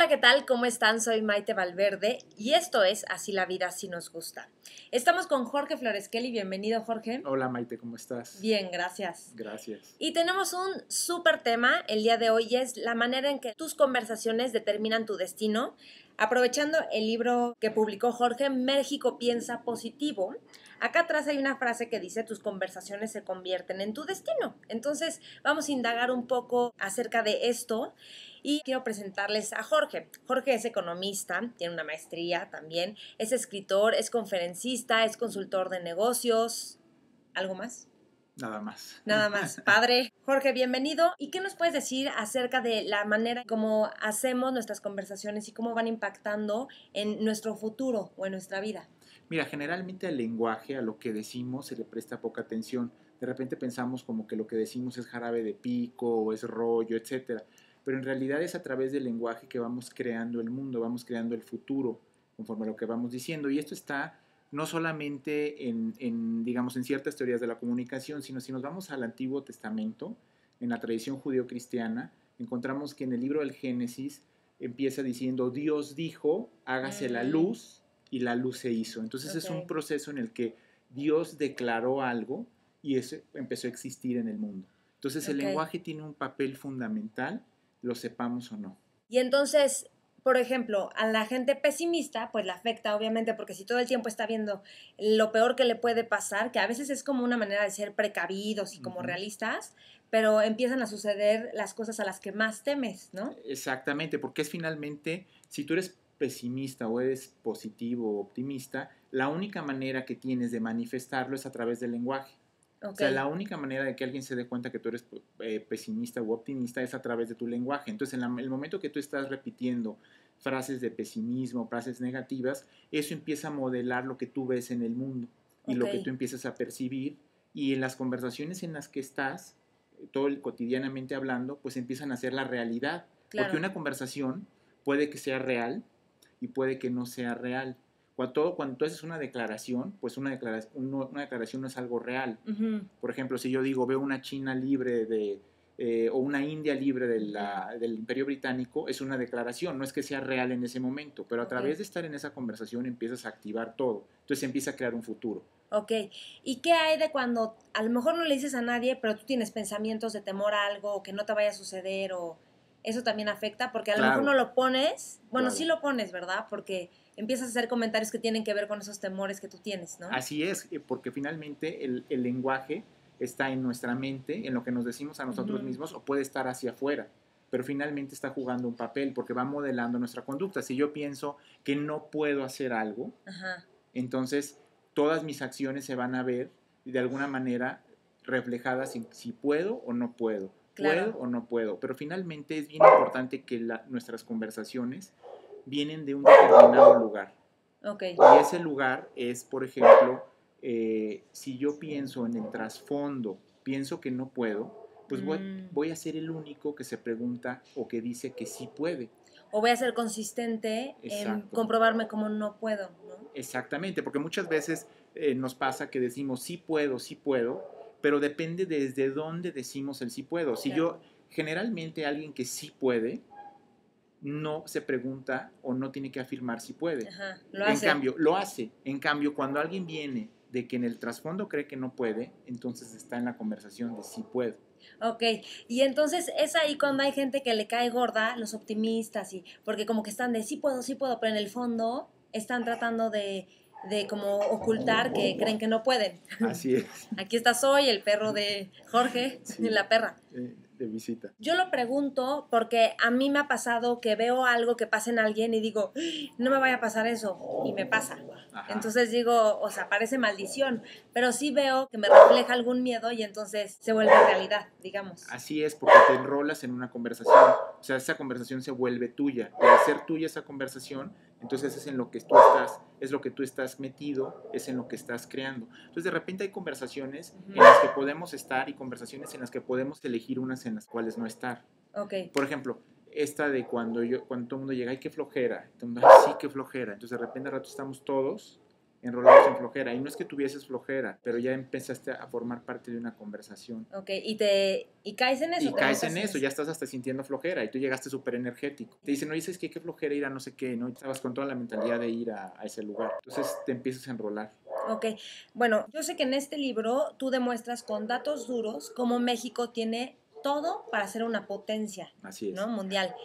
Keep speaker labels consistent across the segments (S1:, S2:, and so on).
S1: Hola, ¿qué tal? ¿Cómo están? Soy Maite Valverde y esto es Así la vida si nos gusta. Estamos con Jorge Floresquelli. Bienvenido, Jorge.
S2: Hola, Maite, ¿cómo estás?
S1: Bien, gracias.
S2: Gracias.
S1: Y tenemos un súper tema el día de hoy y es la manera en que tus conversaciones determinan tu destino. Aprovechando el libro que publicó Jorge, México piensa positivo, acá atrás hay una frase que dice: tus conversaciones se convierten en tu destino. Entonces vamos a indagar un poco acerca de esto y quiero presentarles a Jorge. Jorge es economista, tiene una maestría también, es escritor, es conferencista, es consultor de negocios. ¿Algo más?
S2: Nada más.
S1: Nada más, padre. Jorge, bienvenido. ¿Y qué nos puedes decir acerca de la manera como hacemos nuestras conversaciones y cómo van impactando en nuestro futuro o en nuestra vida?
S2: Mira, generalmente al lenguaje, a lo que decimos, se le presta poca atención. De repente pensamos como que lo que decimos es jarabe de pico o es rollo, etcétera. Pero en realidad es a través del lenguaje que vamos creando el mundo, vamos creando el futuro, conforme a lo que vamos diciendo. Y esto está no solamente digamos, en ciertas teorías de la comunicación, sino si nos vamos al Antiguo Testamento, en la tradición judío-cristiana, encontramos que en el libro del Génesis empieza diciendo: Dios dijo, hágase la luz, y la luz se hizo. Entonces es un proceso en el que Dios declaró algo y eso empezó a existir en el mundo. Entonces el lenguaje tiene un papel fundamental, lo sepamos o no.
S1: Y entonces, por ejemplo, a la gente pesimista, pues le afecta obviamente, porque si todo el tiempo está viendo lo peor que le puede pasar, que a veces es como una manera de ser precavidos y como realistas, pero empiezan a suceder las cosas a las que más temes, ¿no?
S2: Exactamente, porque es finalmente, si tú eres pesimista o eres positivo o optimista, la única manera que tienes de manifestarlo es a través del lenguaje. O sea, la única manera de que alguien se dé cuenta que tú eres pesimista u optimista es a través de tu lenguaje. Entonces, en el momento que tú estás repitiendo frases de pesimismo, frases negativas, eso empieza a modelar lo que tú ves en el mundo y lo que tú empiezas a percibir. Y en las conversaciones en las que estás, cotidianamente hablando, pues empiezan a ser la realidad. Claro. Porque una conversación puede que sea real y puede que no sea real. Cuando tú haces una declaración, pues una declaración no es algo real. Por ejemplo, si yo digo, veo una China libre o una India libre del Imperio Británico, es una declaración, no es que sea real en ese momento, pero a través de estar en esa conversación empiezas a activar todo. Entonces empieza a crear un futuro.
S1: Ok, ¿y qué hay de cuando a lo mejor no le dices a nadie, pero tú tienes pensamientos de temor a algo o que no te vaya a suceder, o eso también afecta? Porque a lo mejor no lo pones, bueno, sí lo pones, ¿verdad? Porque empiezas a hacer comentarios que tienen que ver con esos temores que tú tienes, ¿no?
S2: Así es, porque finalmente el lenguaje está en nuestra mente, en lo que nos decimos a nosotros mismos, o puede estar hacia afuera, pero finalmente está jugando un papel porque va modelando nuestra conducta. Si yo pienso que no puedo hacer algo, entonces todas mis acciones se van a ver de alguna manera reflejadas en si puedo o no puedo, puedo o no puedo, pero finalmente es bien importante que nuestras conversaciones vienen de un determinado lugar. Y ese lugar es, por ejemplo, si yo pienso en el trasfondo, pienso que no puedo, pues voy a ser el único que se pregunta o que dice que sí puede.
S1: O voy a ser consistente en comprobarme cómo no puedo, ¿no?
S2: Exactamente, porque muchas veces nos pasa que decimos sí puedo, pero depende desde dónde decimos el sí puedo. Si yo, generalmente alguien que sí puede, no se pregunta o no tiene que afirmar si puede. Lo hace. En cambio, cuando alguien viene de que en el trasfondo cree que no puede, entonces está en la conversación de si puedo.
S1: Ok, y entonces es ahí cuando hay gente que le cae gorda, los optimistas, porque como que están de sí puedo, pero en el fondo están tratando de como ocultar que creen que no pueden.
S2: Así es.
S1: Aquí está Soy, el perro de Jorge, la perra.
S2: De visita.
S1: Yo lo pregunto porque a mí me ha pasado que veo algo que pasa en alguien y digo, no me vaya a pasar eso, y me pasa. Entonces digo, o sea, parece maldición, pero sí veo que me refleja algún miedo y entonces se vuelve realidad, digamos.
S2: Así es, porque te enrolas en una conversación, o sea, esa conversación se vuelve tuya, y al ser tuya esa conversación, entonces es en lo que tú estás, es lo que tú estás metido, es en lo que estás creando. Entonces de repente hay conversaciones en las que podemos estar y conversaciones en las que podemos elegir unas en las cuales no estar. Por ejemplo, esta de cuando todo el mundo llega, ¡ay, qué flojera! Todo el mundo, ¡ay, sí, qué flojera! Entonces de repente al rato estamos todos enrolados en flojera. Y no es que tuvieses flojera, pero ya empezaste a formar parte de una conversación.
S1: Ok, y caes en eso.
S2: Y caes en eso, ya estás hasta sintiendo flojera y tú llegaste súper energético. Te dicen, no, dices que qué flojera ir a no sé qué, ¿no? Y estabas con toda la mentalidad de ir a ese lugar. Entonces te empiezas a enrolar.
S1: Ok, bueno, yo sé que en este libro tú demuestras con datos duros cómo México tiene todo para ser una potencia,
S2: así es,
S1: ¿no? Mundial.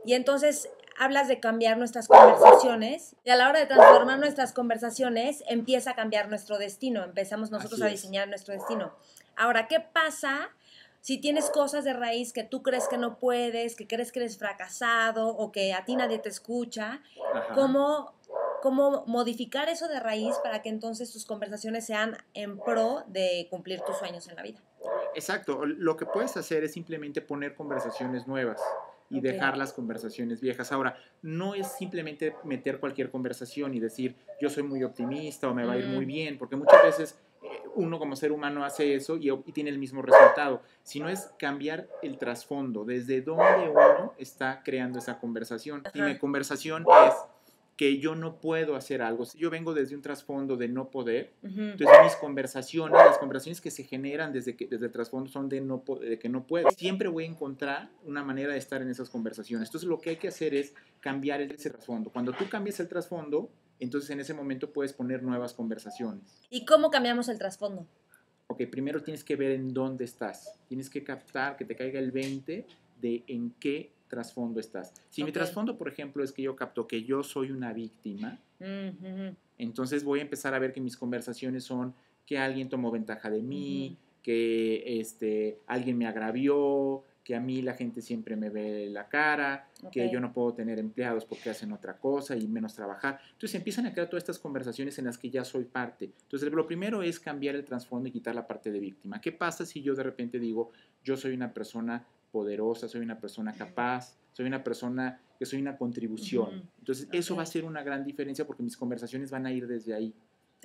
S1: Y entonces hablas de cambiar nuestras conversaciones y a la hora de transformar nuestras conversaciones empieza a cambiar nuestro destino, empezamos nosotros a diseñar nuestro destino. Ahora, ¿qué pasa si tienes cosas de raíz que tú crees que no puedes, que crees que eres fracasado o que a ti nadie te escucha? ¿Cómo modificar eso de raíz para que entonces tus conversaciones sean en pro de cumplir tus sueños en la vida?
S2: Exacto, lo que puedes hacer es simplemente poner conversaciones nuevas y dejar las conversaciones viejas. Ahora, no es simplemente meter cualquier conversación y decir, yo soy muy optimista o me va a ir muy bien, porque muchas veces uno como ser humano hace eso y tiene el mismo resultado, sino es cambiar el trasfondo, desde dónde uno está creando esa conversación. Y mi conversación es que yo no puedo hacer algo. Si yo vengo desde un trasfondo de no poder, entonces mis conversaciones, las conversaciones que se generan desde el trasfondo son de que no puedo. Siempre voy a encontrar una manera de estar en esas conversaciones. Entonces lo que hay que hacer es cambiar ese trasfondo. Cuando tú cambias el trasfondo, entonces en ese momento puedes poner nuevas conversaciones.
S1: ¿Y cómo cambiamos el trasfondo?
S2: Ok, primero tienes que ver en dónde estás. Tienes que captar, que te caiga el 20 de en qué trasfondo estás. Si mi trasfondo, por ejemplo, es que yo capto que yo soy una víctima, entonces voy a empezar a ver que mis conversaciones son que alguien tomó ventaja de mí, que alguien me agravió, que a mí la gente siempre me ve la cara, que yo no puedo tener empleados porque hacen otra cosa y menos trabajar. Entonces empiezan a crear todas estas conversaciones en las que ya soy parte. Entonces lo primero es cambiar el trasfondo y quitar la parte de víctima. ¿Qué pasa si yo de repente digo, yo soy una persona poderosa, soy una persona capaz, soy una persona que soy una contribución? Entonces eso va a ser una gran diferencia porque mis conversaciones van a ir desde ahí.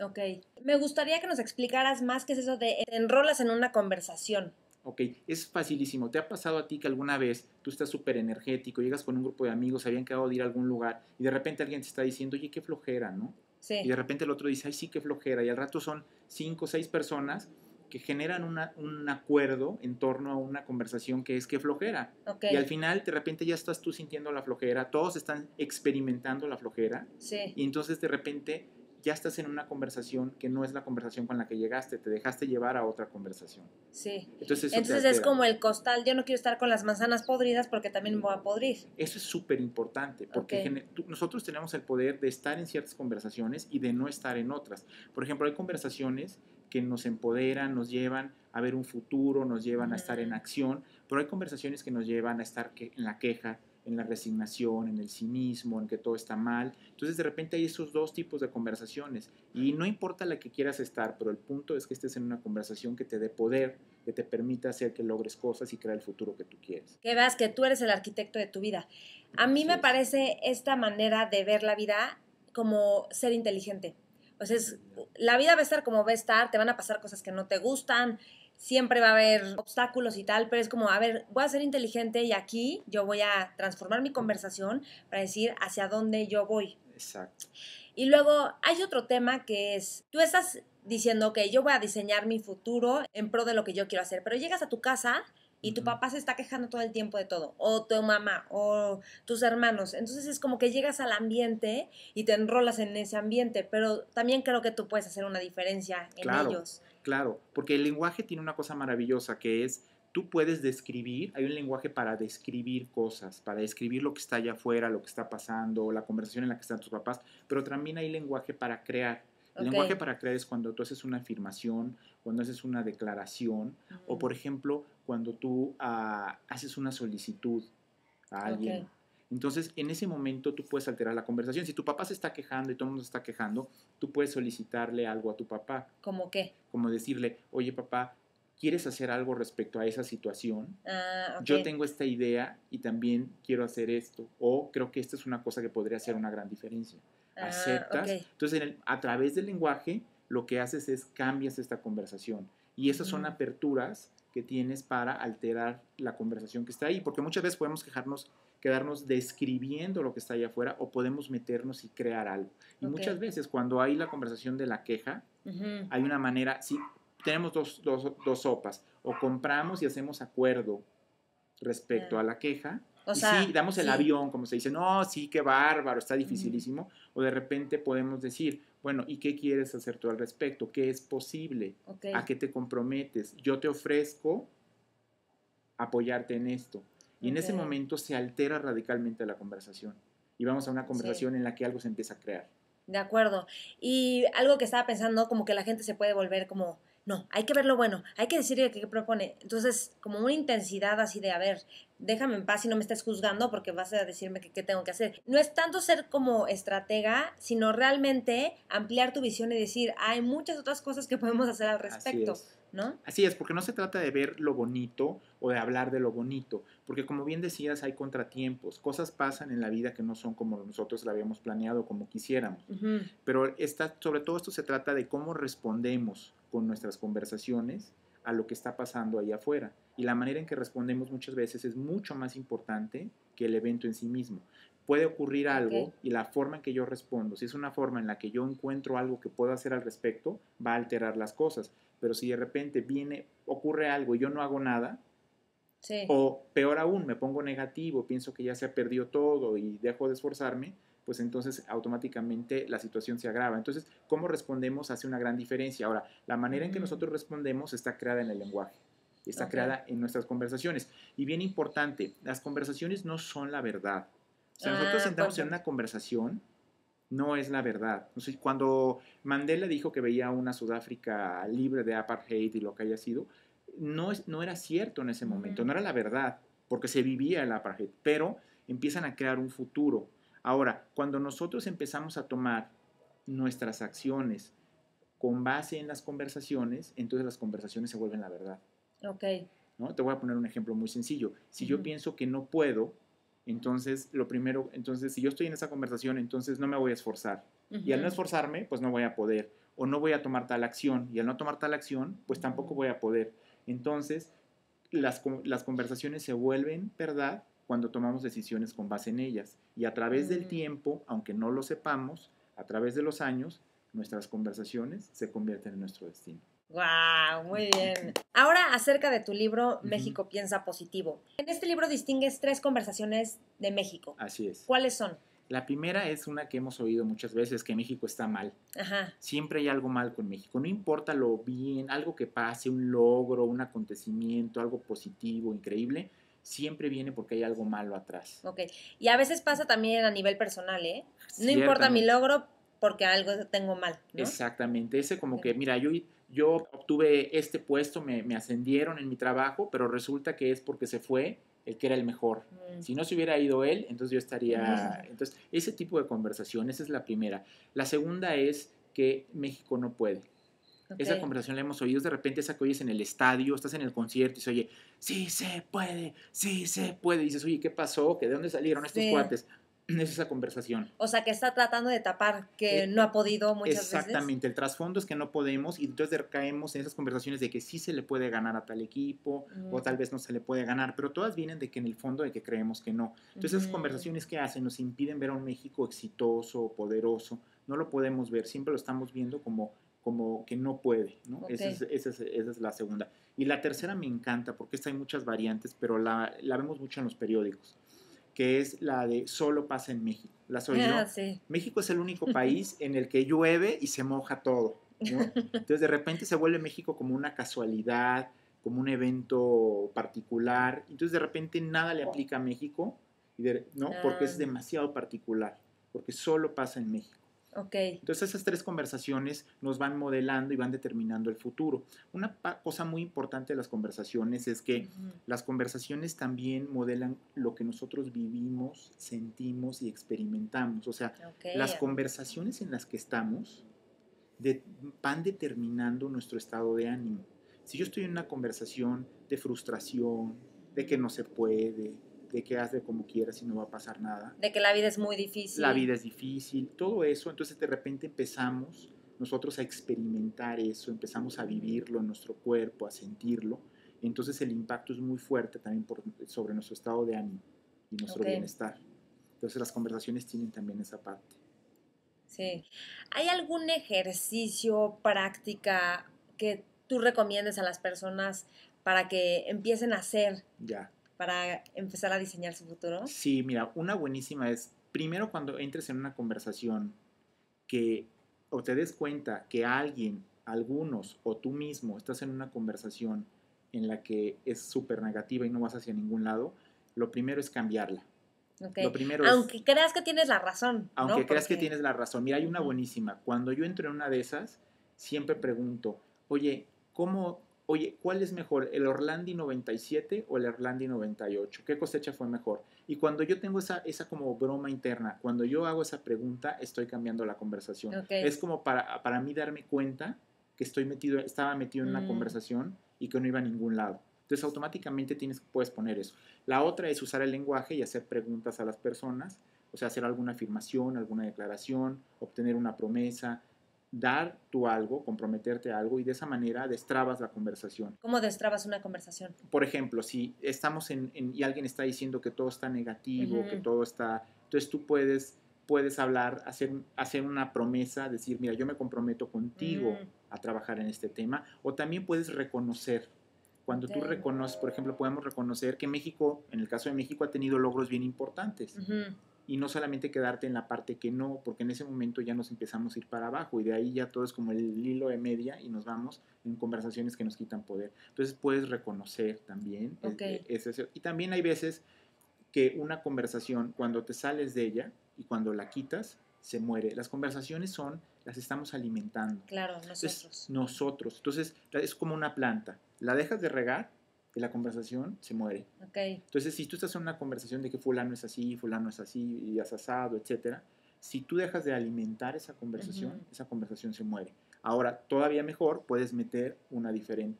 S1: Ok. Me gustaría que nos explicaras más qué es eso de te enrolas en una conversación.
S2: Ok, es facilísimo. ¿Te ha pasado a ti que alguna vez tú estás súper energético, llegas con un grupo de amigos, habían quedado de ir a algún lugar y de repente alguien te está diciendo, oye, qué flojera, ¿no?
S1: Sí.
S2: Y de repente el otro dice, ay, sí, qué flojera. Y al rato son 5 o 6 personas que generan un acuerdo en torno a una conversación que es qué flojera.
S1: Okay.
S2: Y al final, de repente ya estás tú sintiendo la flojera, todos están experimentando la flojera.
S1: Sí.
S2: Y entonces de repente ya estás en una conversación que no es la conversación con la que llegaste, te dejaste llevar a otra conversación.
S1: Sí.
S2: Entonces
S1: es como el costal, yo no quiero estar con las manzanas podridas porque también me voy a podrir.
S2: Eso es súper importante, porque nosotros tenemos el poder de estar en ciertas conversaciones y de no estar en otras. Por ejemplo, hay conversaciones que nos empoderan, nos llevan a ver un futuro, nos llevan a estar en acción, pero hay conversaciones que nos llevan a estar en la queja, en la resignación, en el cinismo, en que todo está mal. Entonces de repente hay esos dos tipos de conversaciones y no importa la que quieras estar, pero el punto es que estés en una conversación que te dé poder, que te permita hacer que logres cosas y crear el futuro que tú quieres.
S1: Que veas que tú eres el arquitecto de tu vida. A mí me parece esta manera de ver la vida como ser inteligente. O sea, la vida va a estar como va a estar, te van a pasar cosas que no te gustan, siempre va a haber obstáculos y tal, pero es como, a ver, voy a ser inteligente y aquí yo voy a transformar mi conversación para decir hacia dónde yo voy.
S2: Exacto.
S1: Y luego hay otro tema que es, tú estás diciendo que yo voy a diseñar mi futuro en pro de lo que yo quiero hacer, pero llegas a tu casa y tu papá se está quejando todo el tiempo de todo, o tu mamá, o tus hermanos. Entonces es como que llegas al ambiente y te enrolas en ese ambiente, pero también creo que tú puedes hacer una diferencia en ellos.
S2: Claro, porque el lenguaje tiene una cosa maravillosa que es, tú puedes describir, hay un lenguaje para describir cosas, para describir lo que está allá afuera, lo que está pasando, la conversación en la que están tus papás, pero también hay lenguaje para crear. El lenguaje para crear es cuando tú haces una afirmación, cuando haces una declaración, o por ejemplo, cuando tú haces una solicitud a alguien. Entonces, en ese momento tú puedes alterar la conversación. Si tu papá se está quejando y todo el mundo se está quejando, tú puedes solicitarle algo a tu papá.
S1: ¿Cómo qué?
S2: Como decirle, oye papá, ¿quieres hacer algo respecto a esa situación? Yo tengo esta idea y también quiero hacer esto. O creo que esta es una cosa que podría hacer una gran diferencia. ¿Aceptas? Entonces, a través del lenguaje, lo que haces es cambias esta conversación. Y esas son aperturas que tienes para alterar la conversación que está ahí. Porque muchas veces podemos quejarnos quedarnos describiendo lo que está allá afuera o podemos meternos y crear algo. Y muchas veces cuando hay la conversación de la queja, hay una manera, sí, tenemos dos sopas, o compramos y hacemos acuerdo respecto a la queja, o sea, sí, damos el avión, como se dice, no, sí, qué bárbaro, está dificilísimo, o de repente podemos decir, bueno, ¿y qué quieres hacer tú al respecto? ¿Qué es posible? ¿A qué te comprometes? Yo te ofrezco apoyarte en esto. Y en ese momento se altera radicalmente la conversación. Y vamos a una conversación en la que algo se empieza a crear.
S1: De acuerdo. Y algo que estaba pensando, como que la gente se puede volver como, no, hay que ver lo bueno, hay que decirle qué propone. Entonces, como una intensidad así de, a ver, déjame en paz y no me estés juzgando porque vas a decirme qué tengo que hacer. No es tanto ser como estratega, sino realmente ampliar tu visión y decir, hay muchas otras cosas que podemos hacer al respecto.
S2: Así es.
S1: ¿No?
S2: Así es, porque no se trata de ver lo bonito o de hablar de lo bonito, porque como bien decías, hay contratiempos, cosas pasan en la vida que no son como nosotros la habíamos planeado, como quisiéramos, pero sobre todo esto se trata de cómo respondemos con nuestras conversaciones a lo que está pasando allá afuera, y la manera en que respondemos muchas veces es mucho más importante que el evento en sí mismo. Puede ocurrir algo y la forma en que yo respondo, si es una forma en la que yo encuentro algo que puedo hacer al respecto, va a alterar las cosas. Pero si de repente ocurre algo y yo no hago nada, o peor aún, me pongo negativo, pienso que ya se perdió todo y dejo de esforzarme, pues entonces automáticamente la situación se agrava. Entonces, cómo respondemos hace una gran diferencia. Ahora, la manera en que nosotros respondemos está creada en el lenguaje, está creada en nuestras conversaciones. Y bien importante, las conversaciones no son la verdad. O sea, nosotros entramos en una conversación, no es la verdad. O sea, cuando Mandela dijo que veía una Sudáfrica libre de apartheid y lo que haya sido, no era cierto en ese momento, no era la verdad, porque se vivía el apartheid, pero empiezan a crear un futuro. Ahora, cuando nosotros empezamos a tomar nuestras acciones con base en las conversaciones, entonces las conversaciones se vuelven la verdad. ¿No? Te voy a poner un ejemplo muy sencillo. Si yo pienso que no puedo, entonces si yo estoy en esa conversación, entonces no me voy a esforzar. Y al no esforzarme, pues no voy a poder. O no voy a tomar tal acción. Y al no tomar tal acción, pues tampoco voy a poder. Entonces, las conversaciones se vuelven verdad cuando tomamos decisiones con base en ellas. Y a través del tiempo, aunque no lo sepamos, a través de los años, nuestras conversaciones se convierten en nuestro destino.
S1: ¡Wow! Muy bien. Ahora acerca de tu libro México piensa positivo. En este libro distingues 3 conversaciones de México.
S2: Así es.
S1: ¿Cuáles son?
S2: La primera es una que hemos oído muchas veces, que México está mal. Siempre hay algo mal con México. No importa lo bien, algo que pase, un logro, un acontecimiento, algo positivo, increíble, siempre viene porque hay algo malo atrás.
S1: Y a veces pasa también a nivel personal, ¿eh? No importa mi logro porque algo tengo mal, ¿no?
S2: Exactamente. Ese como que, mira, yo obtuve este puesto, me ascendieron en mi trabajo, pero resulta que es porque se fue el que era el mejor. Si no se hubiera ido él, entonces yo estaría... Entonces, ese tipo de conversación, esa es la primera. La segunda es que México no puede. Esa conversación la hemos oído, de repente esa que oyes en el estadio, estás en el concierto y se oye, sí se puede, sí se puede. Y dices, oye, ¿qué pasó? ¿De dónde salieron estos cuates? Es esa conversación.
S1: O sea, que está tratando de tapar que no ha podido muchas veces.
S2: Exactamente, el trasfondo es que no podemos y entonces caemos en esas conversaciones de que sí se le puede ganar a tal equipo o tal vez no se le puede ganar, pero todas vienen de que en el fondo de que creemos que no. Entonces esas conversaciones que hacen nos impiden ver a un México exitoso, poderoso, no lo podemos ver, siempre lo estamos viendo como que no puede, ¿no? Esa es la segunda. Y la tercera me encanta porque esta hay muchas variantes, pero la vemos mucho en los periódicos, que es la de solo pasa en México. ¿La has oído?
S1: Sí.
S2: México es el único país en el que llueve y se moja todo, ¿no? Entonces de repente se vuelve México como una casualidad, como un evento particular. Entonces de repente nada le aplica a México, ¿no? Porque es demasiado particular, porque solo pasa en México. Entonces esas 3 conversaciones nos van modelando y van determinando el futuro. Una cosa muy importante de las conversaciones es que las conversaciones también modelan lo que nosotros vivimos, sentimos y experimentamos. O sea, las conversaciones en las que estamos van determinando nuestro estado de ánimo. Si yo estoy en una conversación de frustración, de que no se puede, de que hazle como quieras y no va a pasar nada.
S1: De que la vida es muy difícil.
S2: La vida es difícil, todo eso. Entonces de repente empezamos nosotros a experimentar eso, empezamos a vivirlo en nuestro cuerpo, a sentirlo. Entonces el impacto es muy fuerte también sobre nuestro estado de ánimo. y nuestro bienestar. Entonces las conversaciones tienen también esa parte.
S1: Sí. ¿Hay algún ejercicio, práctica que tú recomiendes a las personas para que empiecen a hacer para empezar a diseñar su futuro?
S2: Sí, mira, una buenísima es, primero cuando entres en una conversación o te des cuenta que algunos o tú mismo estás en una conversación en la que es súper negativa y no vas hacia ningún lado, lo primero es cambiarla.
S1: Okay. Lo primero aunque creas que tienes la razón.
S2: Aunque creas que tienes la razón. Mira, hay una buenísima. Cuando yo entro en una de esas, siempre pregunto, oye, ¿cuál es mejor, el Orlandi 97 o el Orlandi 98? ¿Qué cosecha fue mejor? Y cuando yo tengo esa como broma interna, cuando yo hago esa pregunta, estoy cambiando la conversación. Es como para mí darme cuenta que estaba metido en una conversación y que no iba a ningún lado. Entonces automáticamente puedes poner eso. La otra es usar el lenguaje y hacer preguntas a las personas, o sea, hacer alguna afirmación, alguna declaración, obtener una promesa, dar tú algo, comprometerte a algo y de esa manera destrabas la conversación.
S1: ¿Cómo destrabas una conversación?
S2: Por ejemplo, si estamos y alguien está diciendo que todo está negativo, que todo está... Entonces tú puedes hablar, hacer una promesa, decir, mira, yo me comprometo contigo a trabajar en este tema, o también puedes reconocer. Cuando tú reconoces, por ejemplo, podemos reconocer que México, en el caso de México, ha tenido logros bien importantes. Y no solamente quedarte en la parte que no, porque en ese momento ya nos empezamos a ir para abajo y de ahí ya todo es como el hilo de media y nos vamos en conversaciones que nos quitan poder. Entonces puedes reconocer también. Y también hay veces que una conversación, cuando te sales de ella y cuando la quitas, se muere. Las conversaciones las estamos alimentando.
S1: Claro, nosotros.
S2: Entonces es como una planta. La dejas de regar y la conversación se muere. Entonces, si tú estás en una conversación de que fulano es así y has asado, etcétera, si tú dejas de alimentar esa conversación se muere. Ahora, todavía mejor, puedes meter una diferente.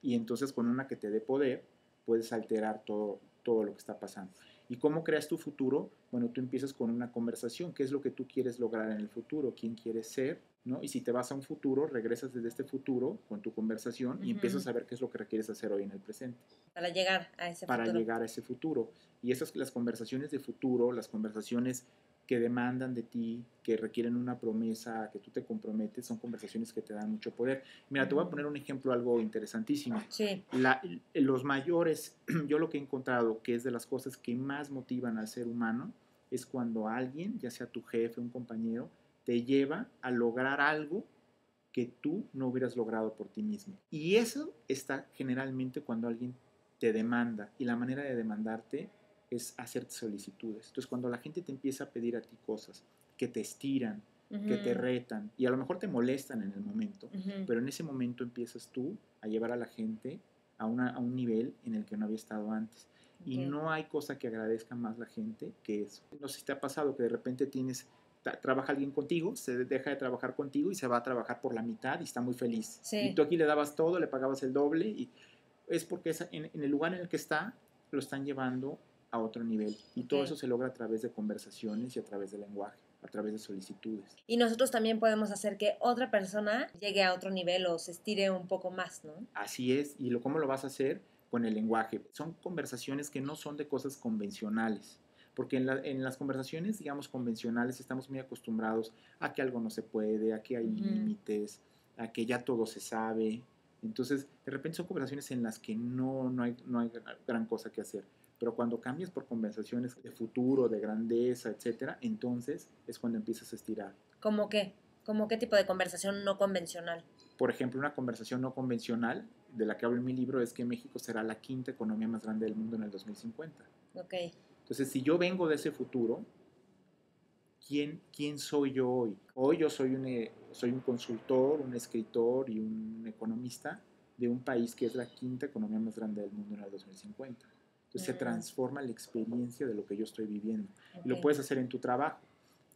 S2: Y entonces con una que te dé poder, puedes alterar todo lo que está pasando. ¿Y cómo creas tu futuro? Bueno, tú empiezas con una conversación. ¿Qué es lo que tú quieres lograr en el futuro? ¿Quién quieres ser? ¿No? Y si te vas a un futuro, regresas desde este futuro con tu conversación y empiezas a ver qué es lo que requieres hacer hoy en el presente.
S1: Para llegar a ese futuro.
S2: Y las conversaciones de futuro, las conversaciones que demandan de ti, que requieren una promesa, que tú te comprometes, son conversaciones que te dan mucho poder. Mira, te voy a poner un ejemplo, algo interesantísimo.
S1: Sí.
S2: Los mayores, yo lo que he encontrado que es de las cosas que más motivan al ser humano, es cuando alguien, ya sea tu jefe, un compañero, te lleva a lograr algo que tú no hubieras logrado por ti mismo. Y eso está generalmente cuando alguien te demanda, y la manera de demandarte es hacerte solicitudes. Entonces, cuando la gente te empieza a pedir a ti cosas que te estiran, que te retan, y a lo mejor te molestan en el momento, pero en ese momento empiezas tú a llevar a la gente a un nivel en el que no había estado antes. Y no hay cosa que agradezca más la gente que eso. No sé si te ha pasado que de repente trabaja alguien contigo, se deja de trabajar contigo y se va a trabajar por la mitad y está muy feliz.
S1: Sí.
S2: Y tú aquí le dabas todo, le pagabas el doble, y es porque en el lugar en el que está, lo están llevando a otro nivel. Y todo eso se logra a través de conversaciones y a través del lenguaje, a través de solicitudes.
S1: Y nosotros también podemos hacer que otra persona llegue a otro nivel o se estire un poco más, ¿no?
S2: Así es. ¿Y cómo lo vas a hacer? Con el lenguaje. Son conversaciones que no son de cosas convencionales. Porque en las conversaciones, digamos, convencionales, estamos muy acostumbrados a que algo no se puede, a que hay límites, a que ya todo se sabe. Entonces, de repente son conversaciones en las que no hay gran cosa que hacer. Pero cuando cambias por conversaciones de futuro, de grandeza, etcétera, entonces es cuando empiezas a estirar.
S1: ¿Cómo qué? ¿Cómo qué tipo de conversación no convencional?
S2: Por ejemplo, una conversación no convencional de la que hablo en mi libro es que México será la 5ª economía más grande del mundo en el 2050. Entonces, si yo vengo de ese futuro, ¿quién soy yo hoy? Hoy yo soy un consultor, un escritor y un economista de un país que es la 5ª economía más grande del mundo en el 2050. Entonces se transforma la experiencia de lo que yo estoy viviendo. Y lo puedes hacer en tu trabajo.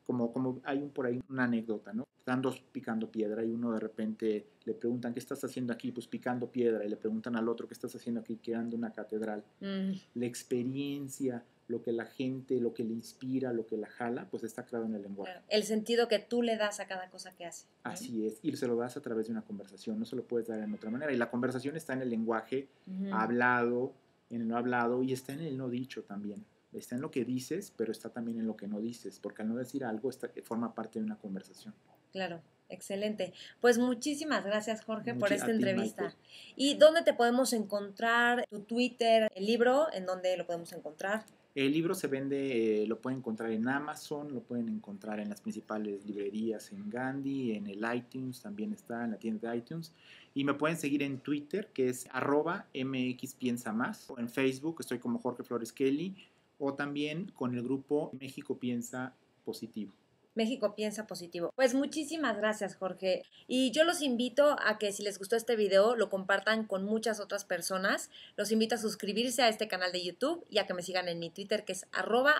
S2: Como hay por ahí una anécdota, ¿no? Están dos picando piedra y uno de repente le preguntan, ¿qué estás haciendo aquí? Pues picando piedra. Y le preguntan al otro, ¿qué estás haciendo aquí? Creando una catedral. La experiencia, lo que la gente, lo que le inspira, lo que la jala, pues está creado en el lenguaje.
S1: Claro. El sentido que tú le das a cada cosa que hace.
S2: Así es, y se lo das a través de una conversación, no se lo puedes dar en otra manera. Y la conversación está en el lenguaje hablado, en el no hablado y está en el no dicho también. Está en lo que dices, pero está también en lo que no dices, porque al no decir algo forma parte de una conversación.
S1: Claro, excelente. Pues muchísimas gracias, Jorge, por esta entrevista. Maite. ¿Y dónde te podemos encontrar? ¿Tu Twitter, el libro? ¿En dónde lo podemos encontrar?
S2: El libro se vende, lo pueden encontrar en Amazon, lo pueden encontrar en las principales librerías, en Gandhi, en el iTunes, también está en la tienda de iTunes. Y me pueden seguir en Twitter, que es @mxpiensamás, o en Facebook, estoy como Jorge Flores Kelly, o también con el grupo México Piensa Positivo.
S1: México Piensa Positivo. Pues muchísimas gracias, Jorge. Y yo los invito a que si les gustó este video, lo compartan con muchas otras personas. Los invito a suscribirse a este canal de YouTube y a que me sigan en mi Twitter, que es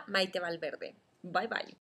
S1: @MaiteValverde. Bye, bye.